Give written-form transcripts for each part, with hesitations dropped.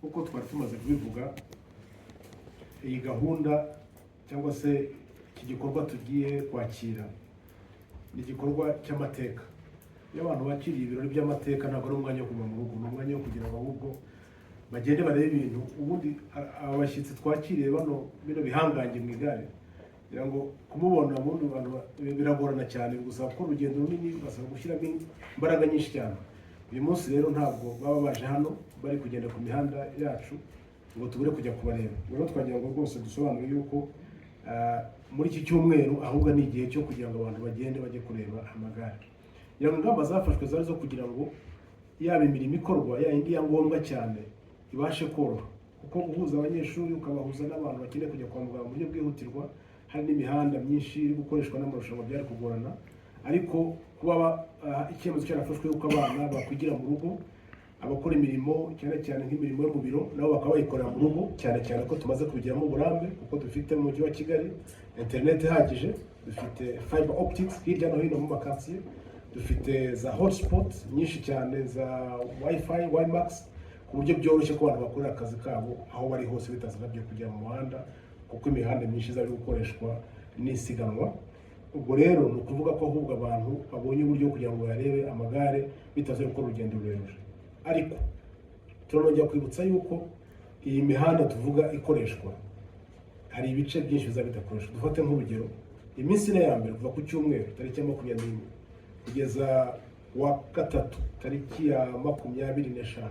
uko twari tumaze kubivuga, iyi gahunda cyangwa se iki gikorwa tugiye kwakira ni igikorwa cy'amateka. Iyo abantu bakiriye ibirori by'amateka ntabwo ari umwanya wo kuguma mu rugo, ni umwanya wo kugira ngo ahubwo bagende barebe ibintu. Ubundi aba bashyitsi twakiriye bino bihangange mu igare, kugira ngo kumubona ubundi abantu biragorana cyane, gusaba ko urugendo runini, basaba gushyiramo imbaraga nyinshi cyane. Uyu munsi rero ntabwo baba baje hano bari kugenda ku mihanda yacu ngo tubure kujya kubareba. Rero twagira ngo rwose dusobanure yuko muri iki cyumweru ahubwo ni igihe cyo kugira ngo abantu bagende bajye kureba amagare. Ingamba zafashwe zari zo kugira ngo yaba imirimo ikorwa yindi ya ngombwa cyane ibashe koroha, kuko guhuza abanyeshuri ukabahuza n'abantu bakeneye kujya kwa muganga mu buryo bwihutirwa, hari n'imihanda myinshi iri gukoreshwa n'amarushanwa byari kugorana. Ariko kuba icyemezo cyarafashwe yuko abana bakwigira mu rugo, abakora imirimo cyane cyane nk'imirimo yo mu biro nabo bakaba bayikorera mu rugo, cyane cyane ko tumaze kubigiramo uburambe kuko dufite mu mujyi wa Kigali internet ihagije, dufite fiber optics hirya no hino mu makasiye, dufite za hotspot nyinshi cyane za wifi wimax, ku buryo byoroshye ko abantu bakorera akazi kabo aho bari hose bitazabye kujya mu muhanda, kuko imihanda myinshi izari gukoreshwa n'isiganwa. Ubwo rero ni ukuvuga ko ahubwo abantu babonye uburyo kugira ngo barebe amagare bitavuye gukora urugendo rurerure. Ariko turongera kwibutsa yuko iyi mihanda tuvuga ikoreshwa hari ibice byinshi bizaba bidakoreshwa. Dufate nk'urugero, iminsi ine ya mbere kuva ku cyumweru tariki ya 21 kugeza wa gatatu tariki ya 25,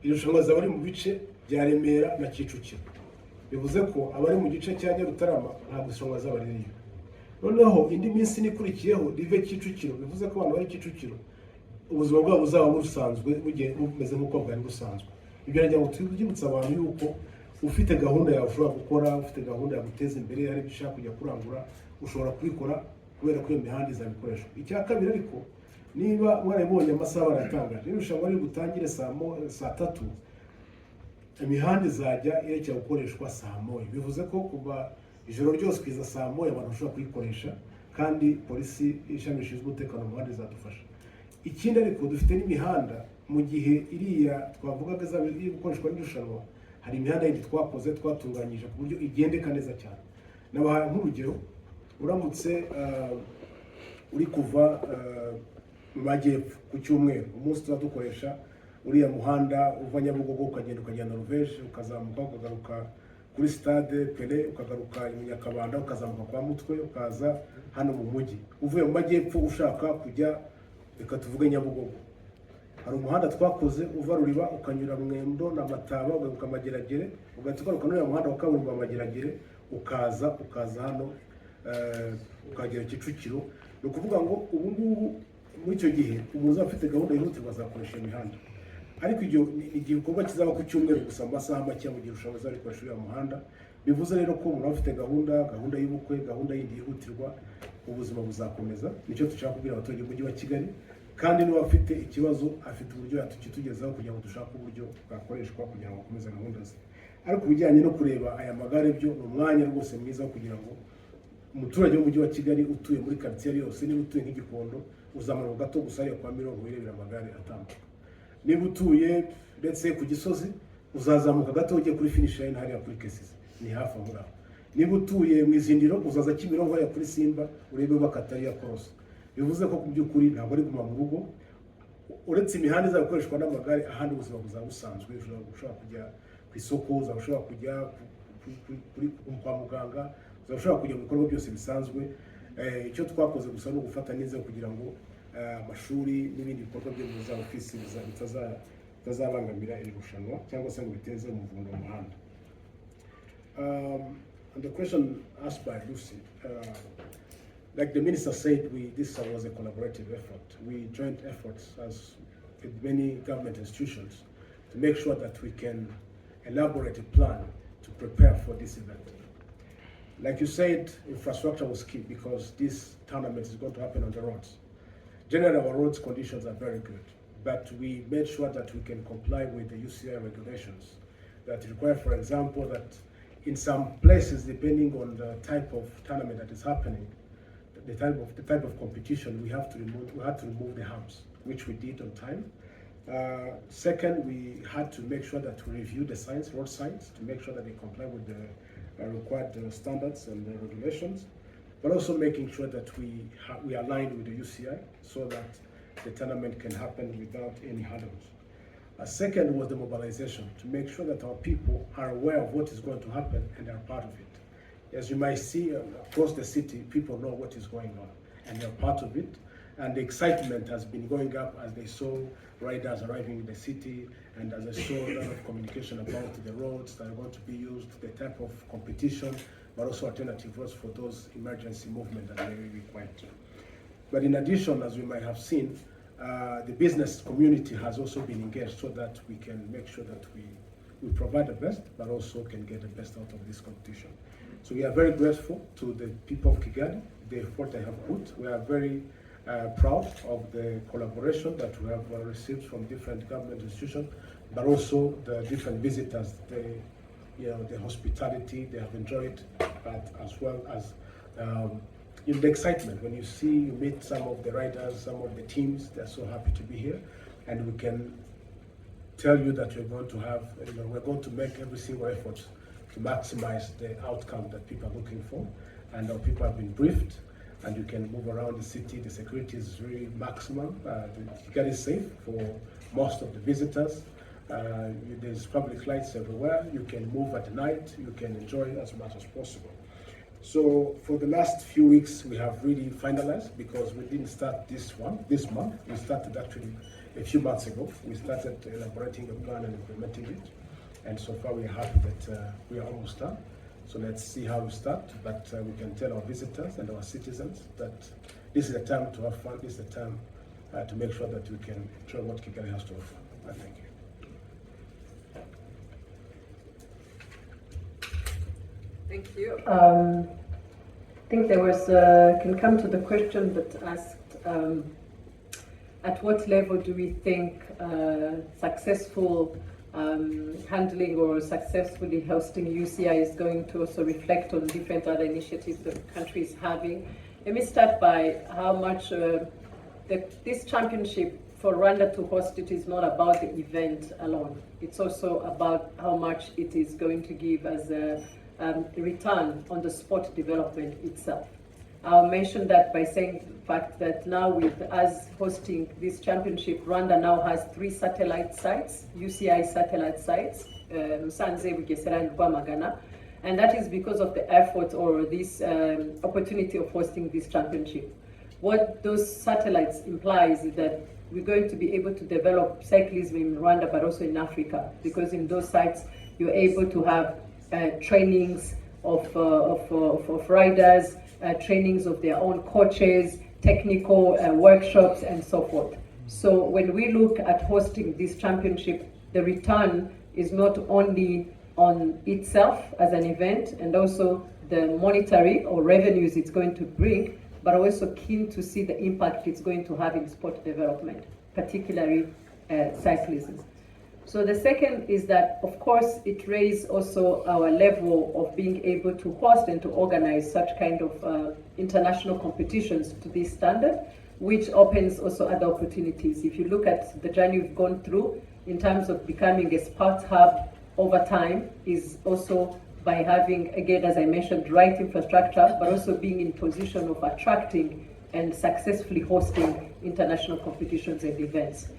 irushanwa zaba ari mu bice bya Remera na Kicukiro. Bivuze ko abari mu gice cya Nyarutarama ntabwo irushanwa zaba ririyo. Noneho indi minsi nikurikiyeho rive Kicukiro, bivuze ko abantu bari Kicukiro ubuzima bwabo buzaba busanzwe bumeze nk'uko bwari busanzwe. Ibyo nagira ngo twibutse abantu yuko ufite gahunda yawe ushobora gukora, ufite gahunda ya guteza imbere, hari ibyo ushaka kujya kurangura, ushobora kubikora kubera ko iyo mihanda izabikoreshwa. Icya kabiri ariko, niba mwarabonye amasaha baratangaje, irushanwa riri butangire saa 3, imihanda izajya irekera gukoreshwa saa 1. Bivuze ko kuva ijoro ryose kwiza saa 1 abantu bashobora kuyikoresha, kandi polisi ishami rishinzwe umutekano mu muhanda izadufasha. Ikindi ariko, dufite n'imihanda mu gihe iriya twavugaga izaba iri gukoreshwa n'irushanwa, hari imihanda yindi twakoze twatunganyije ku buryo igendeka neza cyane. Nabahaye nk'urugero, uramutse uri kuva mu majyepfo ku cyumweru, umunsi tuba dukoresha uriya muhanda uva Nyabugogo ukagenda Norvège, ukazamuka ukagaruka kuri stade Pele, ukagaruka i Nyakabanda, ukazamuka kwa Mutwe, ukaza hano mu mujyi. Uvuye mu majyepfo ushaka kujya, reka tuvuge Nyabugogo, hari umuhanda twakoze uva Ruriba ukanyura Mwendo na Mataba ugaruka Mageragere, ugahita ugaruka n'uyu muhanda wa kaburimbo wa Mageragere, ukaza hano ukagera Kicukiro. Ni ukuvuga ngo ubu ngubu muri icyo gihe umuntu afite gahunda yihutirwa azakoresha imihanda. Ariko ibyo ni igikorwa kizaba ku cyumweru gusa mu masaha make mu gihe ushobora kuzabikoresha uriya muhanda. Bivuze rero ko umuntu afite gahunda y'ubukwe, gahunda yindi yihutirwa, ubuzima buzakomeza. Nicyo dushaka kubwira abaturage b'umujyi wa Kigali, kandi niba afite ikibazo afite uburyo yatugezaho kugira ngo dushake uburyo bwakoreshwa kugira ngo akomeze gahunda ze. Ariko bijyanye no kureba aya magare byo ni umwanya rwose mwiza kugira ngo umuturage w'umujyi wa Kigali utuye muri quartier yose, niba utuye nk'Igikondo uzamara gato gusa ariyo kwa Mirongo wirebera amagare atambuka. Niba utuye ndetse ku Gisozi uzazamuka gato ujye kuri finish line hariya kuri Kesizi, ni hafi aho ngaho. Niba utuye mu Izindiro uzaza Kimironko hariya kuri Simba urebe bakatari ya Koroso. Bivuze ko ku by'ukuri ntabwo ari guma mu rugo, uretse imihanda izakoreshwa n'amagare, ahandi ubuzima buzaba busanzwe. Ushobora kujya ku isoko, ushobora kujya kwa muganga, ushobora kujya mu bikorwa byose bisanzwe. Icyo twakoze gusa no gufata neza kugira ngo amashuri n'ibindi bikorwa byo mu za ofisi bitazabangamira iri rushanwa cyangwa se ngo biteze umuvundo mu muhanda. And the question asked by Lucy, like the minister said, this was a collaborative effort. We joined efforts as with many government institutions to make sure that we can elaborate a plan to prepare for this event. Like you said, infrastructure was key because this tournament is going to happen on the roads. Generally, our roads conditions are very good, but we made sure that we can comply with the UCI regulations that require, for example, that in some places, depending on the type of tournament that is happening, the type of competition, we had to remove the humps, which we did on time. Second, we had to make sure that we review the signs, road signs, to make sure that they comply with the required standards and the regulations, but also making sure that we aligned with the UCI so that the tournament can happen without any hurdles. Second was the mobilization, to make sure that our people are aware of what is going to happen and are part of it. As you might see across the city, people know what is going on and they're part of it. And the excitement has been going up as they saw riders arriving in the city, and as they saw a lot of communication about the roads that are going to be used, the type of competition, but also alternative roads for those emergency movement that may be required. But in addition, as we might have seen, the business community has also been engaged so that we can make sure that we provide the best, but also can get the best out of this competition. So we are very grateful to the people of Kigali, the effort they have put. We are very proud of the collaboration that we have received from different government institutions, but also the different visitors, the hospitality they have enjoyed, but as well as the excitement. When you meet some of the riders, some of the teams, they're so happy to be here, and we can tell you that we're going to make every single effort to maximize the outcome that people are looking for, and our people have been briefed. And you can move around the city. The security is really maximum. Kigali is safe for most of the visitors. There's public lights everywhere. You can move at night. You can enjoy as much as possible. So for the last few weeks, we have really finalized, because we didn't start this month. We started actually a few months ago. We started elaborating a plan and implementing it. And so far, we are happy that we are almost done. So let's see how we start, but we can tell our visitors and our citizens that this is a time to have fun, this is a time to make sure that we can enjoy what Kigali has to offer. Thank you. Thank you. I think there was, can come to the question that asked, at what level do we think successful handling or successfully hosting UCI is going to also reflect on different other initiatives the country is having. Let me start by how much this championship for Rwanda to host it is not about the event alone. It's also about how much it is going to give as a return on the sport development itself. I'll mention that by saying the fact that now with us hosting this championship, Rwanda now has 3 satellite sites, UCI satellite sites, Musanze, Bugesera, and Rwamagana. And that is because of the effort or this opportunity of hosting this championship. What those satellites implies is that we're going to be able to develop cyclism in Rwanda, but also in Africa, because in those sites, you're able to have trainings of riders, trainings of their own coaches, technical workshops, and so forth. So when we look at hosting this championship, the return is not only on itself as an event and also the monetary or revenues it's going to bring, but also keen to see the impact it's going to have in sport development, particularly cyclism. So the second is that, of course, it raises also our level of being able to host and to organize such kind of international competitions to this standard, which opens also other opportunities. If you look at the journey we've gone through in terms of becoming a sports hub over time, is also by having, again, as I mentioned, right infrastructure, but also being in position of attracting and successfully hosting international competitions and events.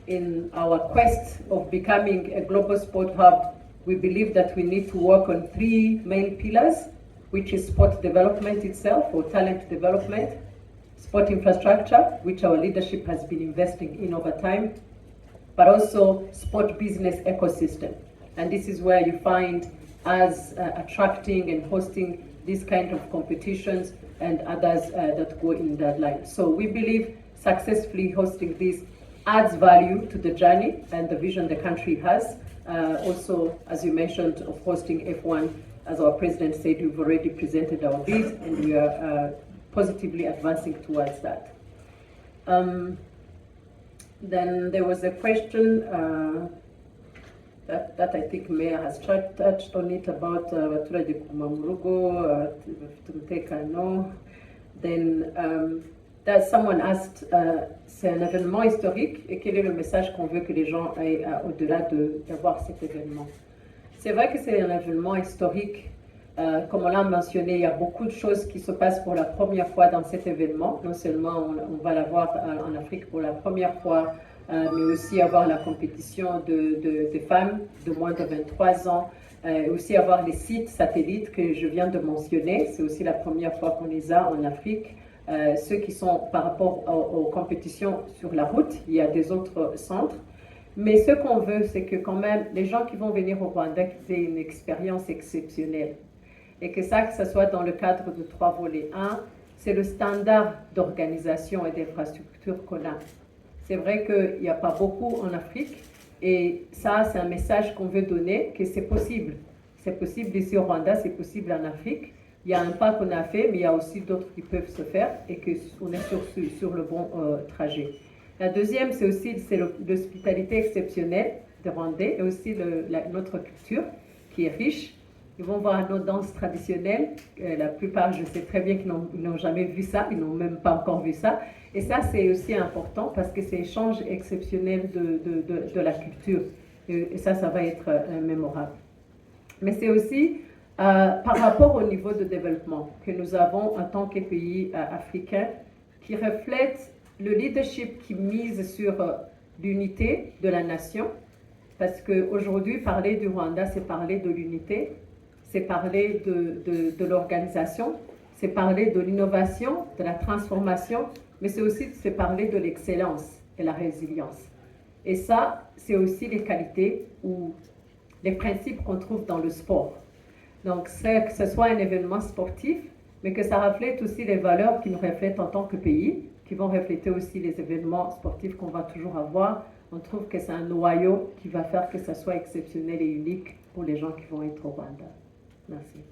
In our quest of becoming a global sport hub, we believe that we need to work on 3 main pillars, which is sport development itself or talent development, sport infrastructure, which our leadership has been investing in over time, but also sport business ecosystem. And this is where you find us attracting and hosting these kind of competitions and others that go in that line. So we believe successfully hosting this adds value to the journey and the vision the country has. Also, as you mentioned, of hosting F1, as our president said, we've already presented our bid and we are positively advancing towards that. Then there was a question that I think Mayor has touched on it about abaturage kuguma mu rugo, tumtekano. Then that someone asked, c'est un événement historique et quel est le message qu'on veut que les gens aient au-delà d'avoir cet événement. C'est vrai que c'est un événement historique. Comme on l'a mentionné, il y a beaucoup de choses qui se passent pour la première fois dans cet événement. Non seulement on va l'avoir en Afrique pour la première fois, mais aussi avoir la compétition de femmes de moins de 23 ans, aussi avoir les sites satellites que je viens de mentionner. C'est aussi la première fois qu'on les a en Afrique. Ceux qui sont par rapport aux compétitions sur la route, il y a des autres centres. Mais ce qu'on veut, c'est que quand même, les gens qui vont venir au Rwanda aient une expérience exceptionnelle. Et que ça soit dans le cadre de 3 volets. Un, c'est le standard d'organisation et d'infrastructure qu'on a. C'est vrai qu'il n'y a pas beaucoup en Afrique. Et ça, c'est un message qu'on veut donner, que c'est possible. C'est possible ici au Rwanda, c'est possible en Afrique. Il y a un pas qu'on a fait, mais il y a aussi d'autres qui peuvent se faire et qu'on est sur le bon trajet. La deuxième, c'est aussi l'hospitalité exceptionnelle des Rwandais et aussi notre culture qui est riche. Ils vont voir nos danses traditionnelles. La plupart, je sais très bien qu'ils n'ont jamais vu ça, ils n'ont même pas encore vu ça. Et ça, c'est aussi important parce que c'est l'échange exceptionnel de la culture. Et ça va être mémorable. Mais c'est aussi par rapport au niveau de développement que nous avons en tant que pays africain qui reflète le leadership qui mise sur l'unité de la nation. Parce qu'aujourd'hui, parler du Rwanda, c'est parler de l'unité, c'est parler de l'organisation, c'est parler de l'innovation, de la transformation, mais c'est aussi parler de l'excellence et la résilience. Et ça, c'est aussi les qualités ou les principes qu'on trouve dans le sport. Donc, que ce soit un événement sportif, mais que ça reflète aussi les valeurs qui nous reflètent en tant que pays, qui vont refléter aussi les événements sportifs qu'on va toujours avoir. On trouve que c'est un noyau qui va faire que ça soit exceptionnel et unique pour les gens qui vont être au Rwanda. Merci.